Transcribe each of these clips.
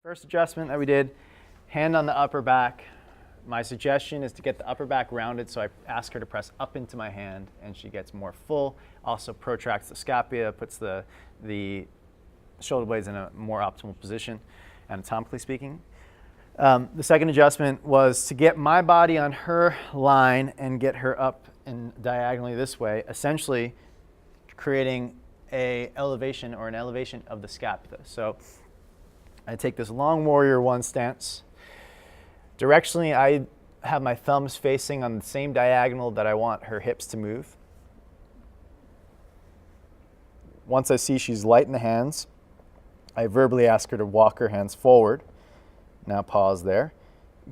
First adjustment that we did, hand on the upper back. My suggestion is to get the upper back rounded, so I ask her to press up into my hand and she gets more full. Also protracts the scapula, puts the shoulder blades in a more optimal position, anatomically speaking. The second adjustment was to get my body on her line and get her up and diagonally this way, essentially creating an elevation of the scapula. So I take this long warrior one stance. Directionally, I have my thumbs facing on the same diagonal that I want her hips to move. Once I see she's light in the hands, I verbally ask her to walk her hands forward. Now pause there.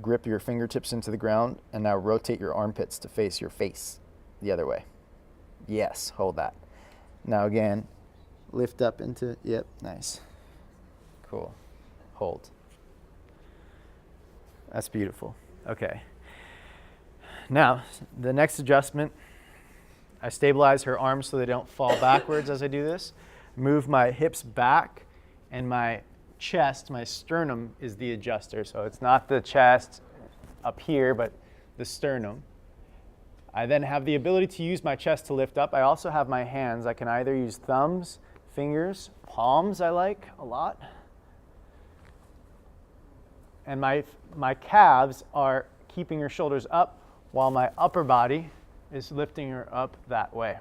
Grip your fingertips into the ground, and now rotate your armpits to face your face the other way. Yes, hold that. Now again, lift up into, yep, nice. Cool. Hold. That's beautiful. Okay. Now, the next adjustment, I stabilize her arms so they don't fall backwards as I do this. Move my hips back, and my chest, my sternum is the adjuster. So it's not the chest up here, but the sternum. I then have the ability to use my chest to lift up. I also have my hands. I can either use thumbs, fingers, palms I like a lot. And my calves are keeping her shoulders up while my upper body is lifting her up that way.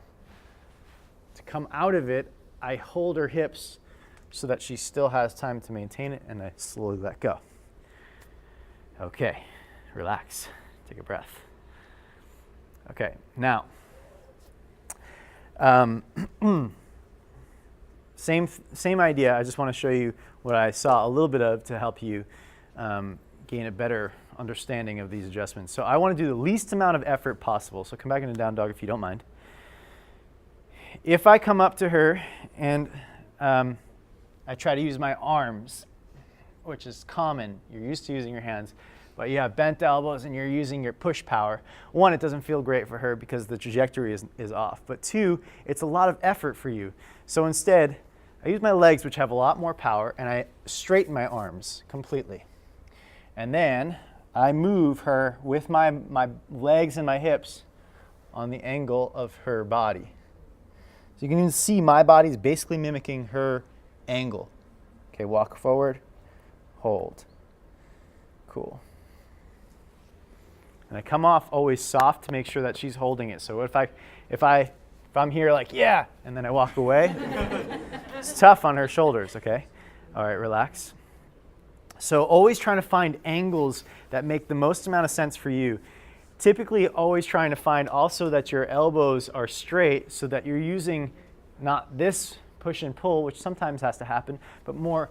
To come out of it, I hold her hips so that she still has time to maintain it, and I slowly let go. Okay, relax, take a breath. Okay, now, same idea. I just want to show you what I saw a little bit of to help you gain a better understanding of these adjustments. So I want to do the least amount of effort possible. So come back into down dog if you don't mind. If I come up to her and I try to use my arms, which is common, you're used to using your hands, but you have bent elbows and you're using your push power. One, it doesn't feel great for her because the trajectory is off. But two, it's a lot of effort for you. So instead, I use my legs, which have a lot more power, and I straighten my arms completely. And then I move her with my legs and my hips on the angle of her body. So you can even see my body's basically mimicking her angle. Okay, walk forward, hold. Cool. And I come off always soft to make sure that she's holding it. So if I'm here like, yeah, and then I walk away, it's tough on her shoulders, okay? All right, relax. So always trying to find angles that make the most amount of sense for you. Typically always trying to find also that your elbows are straight so that you're using not this push and pull, which sometimes has to happen, but more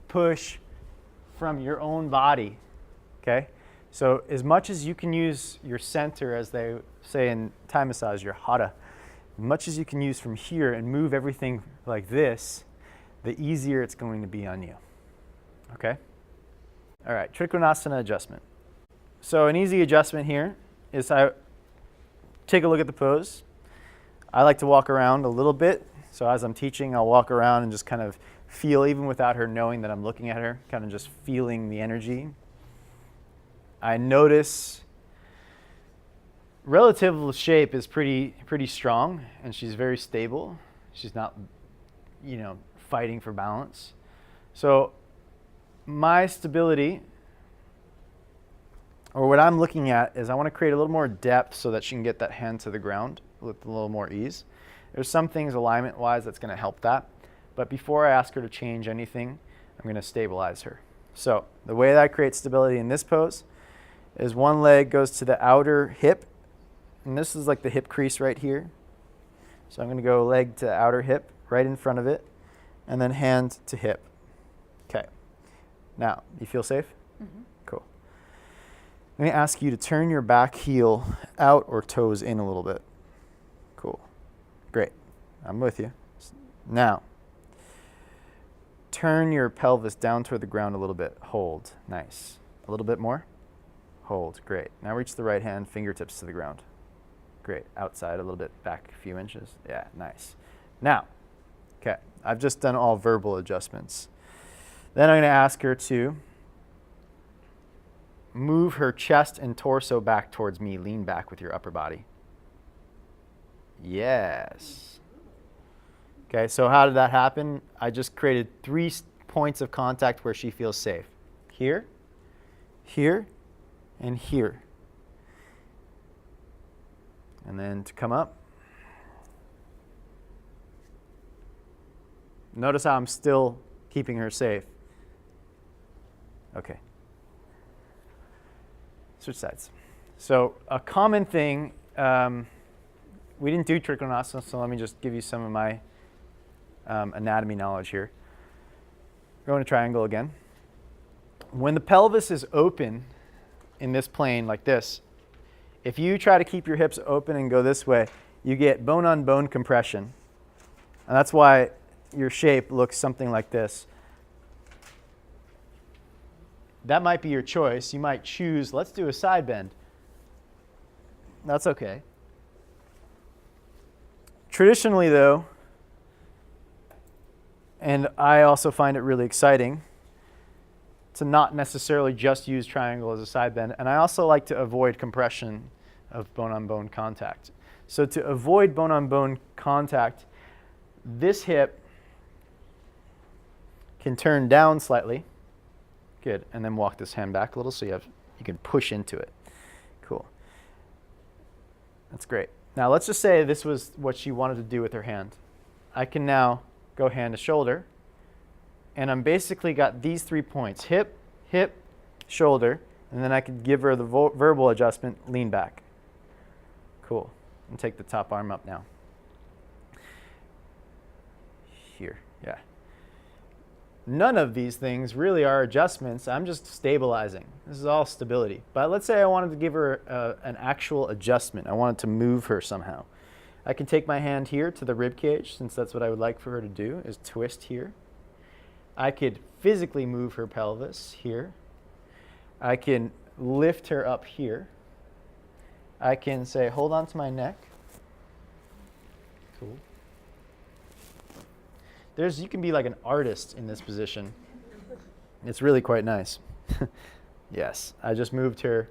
push from your own body, okay? So as much as you can use your center, as they say in Thai massage, your hara, as much as you can use from here and move everything like this, the easier it's going to be on you, okay? All right, Trikonasana adjustment. So an easy adjustment here is I take a look at the pose. I like to walk around a little bit. So as I'm teaching, I'll walk around and just kind of feel, even without her knowing that I'm looking at her, kind of just feeling the energy. I notice relative shape is pretty strong, and she's very stable. She's not, fighting for balance. So my stability, or what I'm looking at, is I want to create a little more depth so that she can get that hand to the ground with a little more ease. There's some things alignment-wise that's going to help that. But before I ask her to change anything, I'm going to stabilize her. So the way that I create stability in this pose is one leg goes to the outer hip. And this is like the hip crease right here. So I'm going to go leg to outer hip, right in front of it, and then hand to hip. Okay. Now, you feel safe? Mm-hmm. Cool. I'm going to ask you to turn your back heel out or toes in a little bit. Cool. Great. I'm with you. Now, turn your pelvis down toward the ground a little bit. Hold. Nice. A little bit more. Hold. Great. Now reach the right hand, fingertips to the ground. Great. Outside a little bit, back a few inches. Yeah, nice. Now, okay, I've just done all verbal adjustments. Then I'm going to ask her to move her chest and torso back towards me. Lean back with your upper body. Yes. Okay, so how did that happen? I just created 3 points of contact where she feels safe. Here, here, and here. And then to come up. Notice how I'm still keeping her safe. Okay. Switch sides. So a common thing, we didn't do Trikonasana, so let me just give you some of my anatomy knowledge here. Going to triangle again. When the pelvis is open in this plane like this, if you try to keep your hips open and go this way, you get bone-on-bone compression. And that's why your shape looks something like this. That might be your choice. You might choose, let's do a side bend. That's okay. Traditionally, though, and I also find it really exciting to not necessarily just use triangle as a side bend, and I also like to avoid compression of bone-on-bone contact. So to avoid bone-on-bone contact, this hip can turn down slightly. Good, and then walk this hand back a little so you can push into it. Cool. That's great. Now let's just say this was what she wanted to do with her hand. I can now go hand to shoulder, and I'm basically got these 3 points: hip, hip, shoulder, and then I could give her the verbal adjustment, lean back. Cool. And take the top arm up now. Here, yeah. None of these things really are adjustments. I'm just stabilizing. This is all stability. But let's say I wanted to give her an actual adjustment. I wanted to move her somehow. I can take my hand here to the rib cage, since that's what I would like for her to do, is twist here. I could physically move her pelvis here. I can lift her up here. I can say, hold on to my neck. Cool. You can be like an artist in this position. It's really quite nice. Yes, I just moved her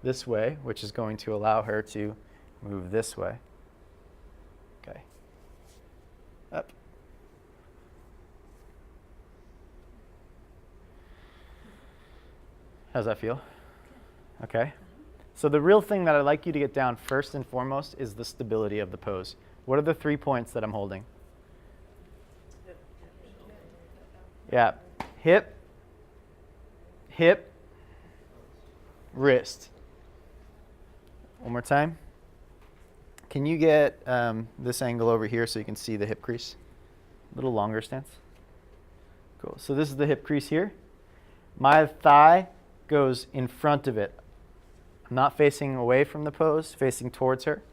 this way, which is going to allow her to move this way. Okay. Up. How's that feel? Okay. So the real thing that I'd like you to get down first and foremost is the stability of the pose. What are the 3 points that I'm holding? Yeah, hip, hip, wrist. One more time. Can you get this angle over here so you can see the hip crease? A little longer stance. Cool. So this is the hip crease here. My thigh goes in front of it. I'm not facing away from the pose, facing towards her.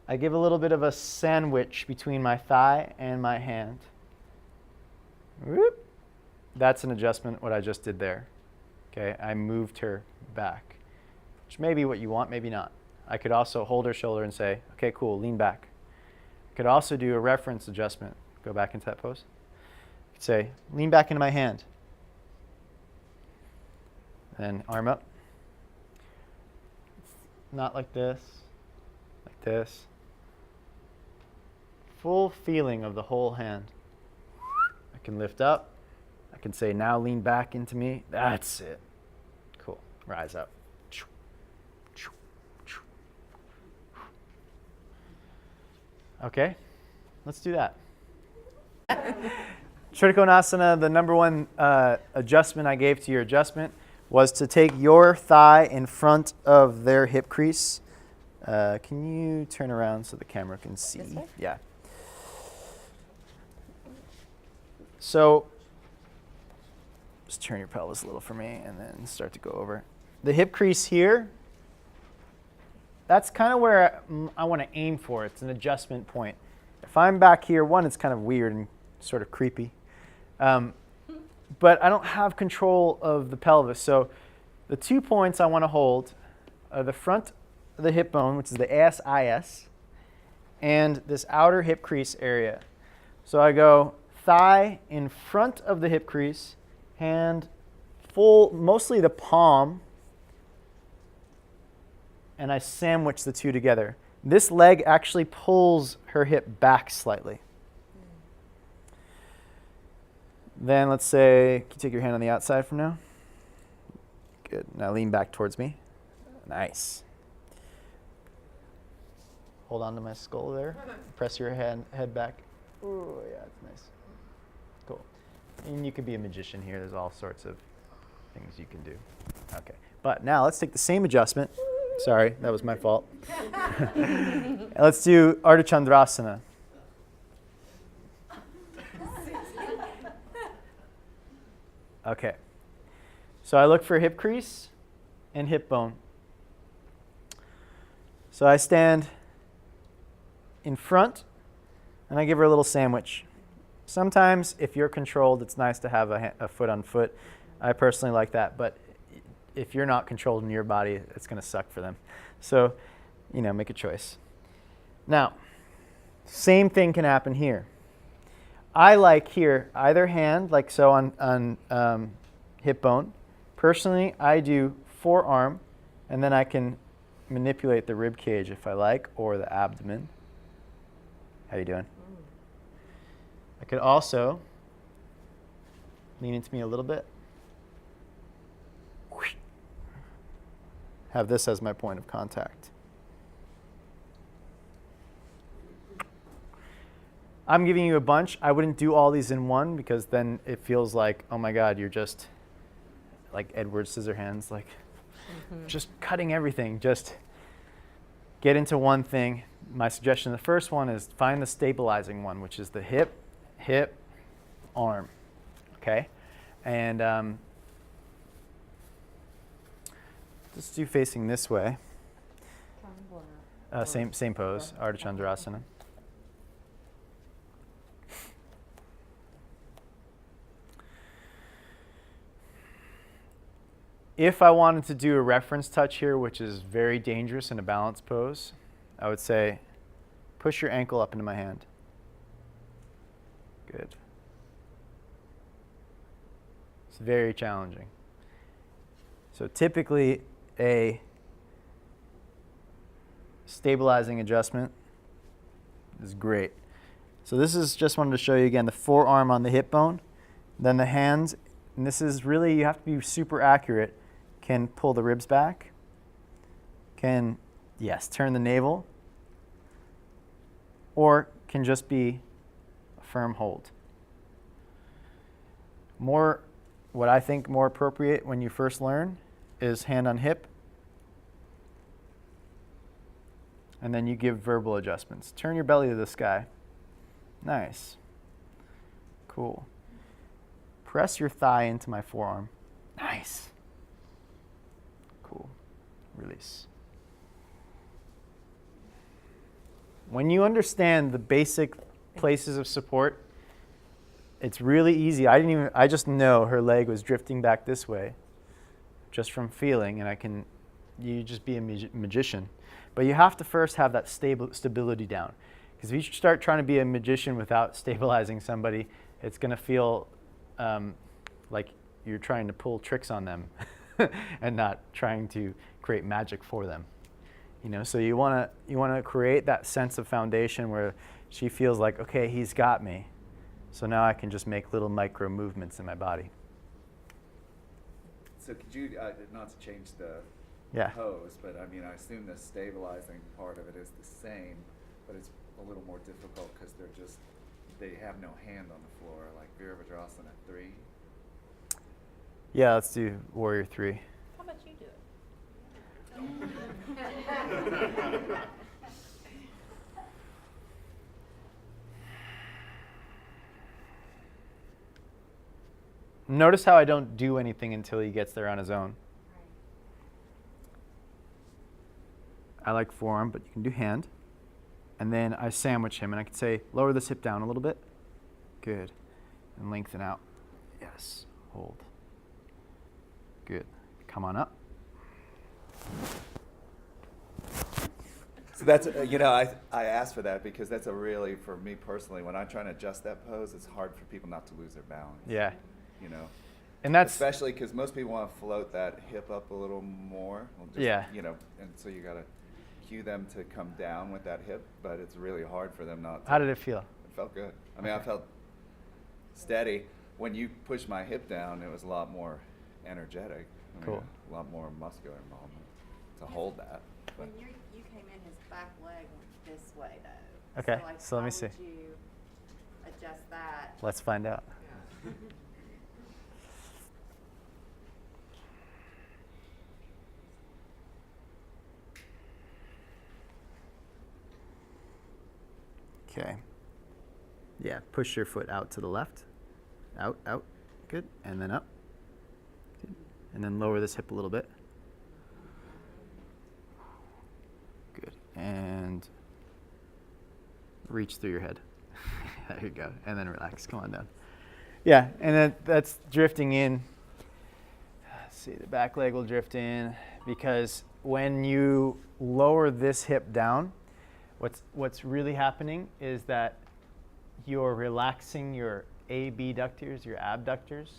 I give a little bit of a sandwich between my thigh and my hand. Whoop. That's an adjustment, what I just did there. Okay, I moved her back, which may be what you want, maybe not. I could also hold her shoulder and say, okay, cool, lean back. I could also do a reference adjustment. Go back into that pose. I could say, lean back into my hand. Then arm up. Not like this, like this. Full feeling of the whole hand. I can lift up. I can say, now lean back into me. That's it. Cool. Rise up. Okay, let's do that. Trikonasana, the number one adjustment I gave to your adjustment was to take your thigh in front of their hip crease. Can you turn around so the camera can see? This way? Yeah. So just turn your pelvis a little for me and then start to go over. The hip crease here, that's kind of where I want to aim for. It's an adjustment point. If I'm back here, one, it's kind of weird and sort of creepy. But I don't have control of the pelvis. So the 2 points I want to hold are the front of the hip bone, which is the ASIS, and this outer hip crease area. So I go thigh in front of the hip crease, hand full, mostly the palm, and I sandwich the two together. This leg actually pulls her hip back slightly. Then let's say, can you take your hand on the outside for now? Good. Now lean back towards me. Nice. Hold on to my skull there. Press your head back. Oh, yeah, that's nice. Cool. And you could be a magician here. There's all sorts of things you can do. Okay. But now let's take the same adjustment. Sorry, that was my fault. Let's do Ardha Chandrasana. Okay. So I look for hip crease and hip bone. So I stand in front and I give her a little sandwich. Sometimes if you're controlled, it's nice to have a foot on foot. I personally like that, but if you're not controlled in your body, it's going to suck for them. So, make a choice. Now, same thing can happen here. I like here either hand, like so on hip bone. Personally, I do forearm, and then I can manipulate the rib cage if I like, or the abdomen. How you doing? I could also lean into me a little bit. Have this as my point of contact. I'm giving you a bunch. I wouldn't do all these in one because then it feels like, oh my God, you're just like Edward Scissorhands, like just cutting everything. Just get into one thing. My suggestion, the first one is find the stabilizing one, which is the hip, arm. Okay? And let's do facing this way. Same pose, Ardha Chandrasana. If I wanted to do a reference touch here, which is very dangerous in a balance pose, I would say push your ankle up into my hand. Good. It's very challenging. So typically a stabilizing adjustment is great. So this is just wanted to show you again the forearm on the hip bone, then the hands, and this is really, you have to be super accurate. Can pull the ribs back, can, yes, turn the navel, or can just be a firm hold. What I think more appropriate when you first learn is hand on hip, and then you give verbal adjustments. Turn your belly to the sky. Nice. Cool. Press your thigh into my forearm. Nice. Cool. Release. When you understand the basic places of support, it's really easy. I just know her leg was drifting back this way just from feeling, and you just be a magician. But you have to first have that stability down. Because if you start trying to be a magician without stabilizing somebody, it's going to feel like you're trying to pull tricks on them and not trying to create magic for them. So you want to create that sense of foundation where she feels like, okay, he's got me. So now I can just make little micro movements in my body. So could you, not to change the pose, but I assume the stabilizing part of it is the same, but it's a little more difficult because they have no hand on the floor, like Virabhadrasana 3. Yeah, let's do Warrior 3. How about you do it? Notice how I don't do anything until he gets there on his own. I like forearm, but you can do hand. And then I sandwich him, and I can say, lower this hip down a little bit. Good. And lengthen out. Yes. Hold. Good. Come on up. So that's, I asked for that because that's a really, for me personally, when I'm trying to adjust that pose, it's hard for people not to lose their balance. Yeah. You know? And that's Especially because most people want to float that hip up a little more. Well, just, Yeah. And so you got to cue them to come down with that hip, but it's really hard for them not to. How did it feel? It felt good. I mean, I felt steady. When you pushed my hip down, it was a lot more energetic. I mean, Cool. A lot more muscular involvement to hold that. When you came in, his back leg went this way though. Okay, like, so let me how see. would you adjust that? Let's find out. Okay. Yeah, push your foot out to the left. Out, out. Good. And then up. Good. And then lower this hip a little bit. Good. And reach through your head. There you go. And then relax. Come on down. Yeah, and then that's drifting in. Let's see, the back leg will drift in because when you lower this hip down, what's really happening is that you're relaxing your abductors, your abductors,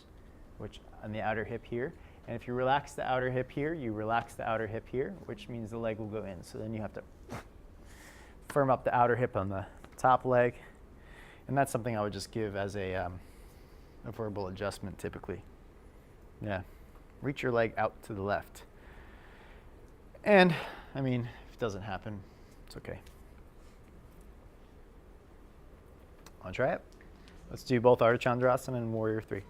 which on the outer hip here. And if you relax the outer hip here, you relax the outer hip here, which means the leg will go in. So then you have to firm up the outer hip on the top leg. And that's something I would just give as a verbal adjustment typically. Yeah, reach your leg out to the left. And, I mean, if it doesn't happen, it's okay. Want to try it? Let's do both Ardha Chandrasana and Warrior 3.